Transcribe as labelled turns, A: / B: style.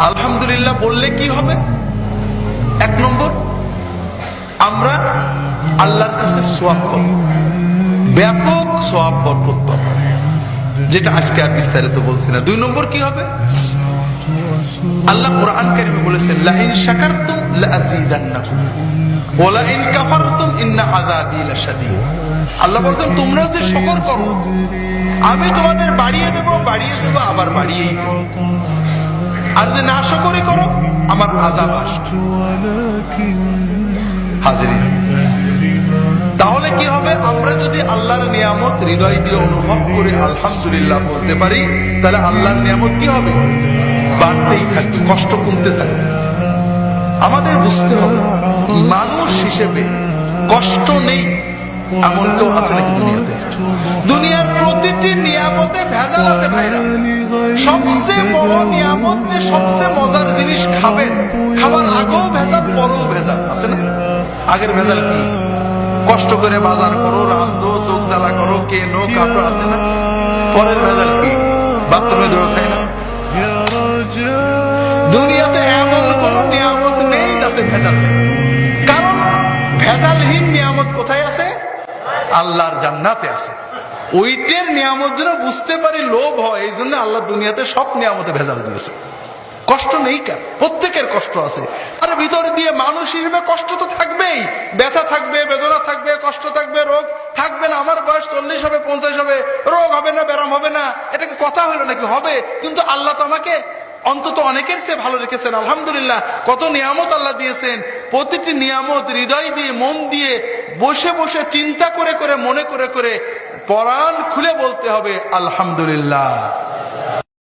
A: আলহামদুলিল্লাহ বললে কি হবে? এক নম্বর, আমরা আল্লাহর কাছে সওয়াব পাবো, ব্যাপক সওয়াব বরকত পাবো, যেটা আজকে আর বিস্তারিত বলছি না। দুই নম্বর কি হবে? আল্লাহ কোরআন কারীমে বলেছেন, লা ইন শাকারতুম লা আযীদান্নাকুম ওয়া লা ইন কাফারতুম ইন্না আযাবি লাশাদীদ। আল্লাহ বলেন, তোমরা যদি শুকর করো আমি তোমাদের বাড়িয়ে দেব, আবার বাড়িয়েই দেব, আর যদি নাশকরি করো আমার আযাব আসবে। হাজিরিন, তাহলে কি হবে? আমরা যদি আল্লাহর নিয়ামত হৃদয় দিয়ে অনুভব করে আলহামদুলিল্লাহ বলতে পারি, তাহলে আল্লাহর নিয়ামত কি হবে? বাড়তেই থাকবে, কষ্ট কমতে থাকবে। আমাদের বুঝতে হবে, মানুষ হিসেবে কষ্ট নেই এমন কেউ আছে নাকি দুনিয়াতে? দুনিয়ার প্রতিটি নিয়ামতে ভেজাল আছে ভাইরা। সবচেয়ে বড় নিয়ামতে সবচেয়ে মজার জিনিস খাবেন, খাবার আগেও ভেজাল, পরেও ভেজাল আছে না? আগের ভেজাল কি? কষ্ট করে বাজার করো, রান্ধো, চোখ জ্বালা করো, কেনো, কাটো, আছে না? পরের ভেজাল কি? বাথরুমে দৌড় থাকে না? দুনিয়াতে এমন কোন নিয়ামত নেই যাতে ভেজাল নেই, কারণ ভেজালহীন নিয়ামত কোথায় আছে? আল্লাহর জান্নাতে আছে। ওইটার নিয়ামত যেন বুঝতে পারি লোভ হয়, এই জন্য আল্লাহ দুনিয়াতে সব নিয়ামতে ভেজাল দিয়েছে। কষ্ট নেই কার? প্রত্যেকের কষ্ট আছে। আর ভিতরে দিয়ে মানুষ হিসেবে কষ্ট তো থাকবেই, ব্যথা থাকবে, বেদনা থাকবে, কষ্ট থাকবে, রোগ থাকবে না। আমার বয়স 40 হবে, 50 হবে, রোগ হবে না, ব্যারাম হবে না, এটাকে কথা হলো নাকি? হবে। কিন্তু আল্লাহ তো আমাকে অন্তত অনেকের চেয়ে ভালো রেখেছেন। আলহামদুলিল্লাহ, কত নিয়ামত আল্লাহ দিয়েছেন। প্রতিটি নিয়ামত হৃদয় দিয়ে, মন দিয়ে, বসে বসে চিন্তা করে করে, মনে করে করে, পরাণ খুলে বলতে হবে আলহামদুলিল্লাহ।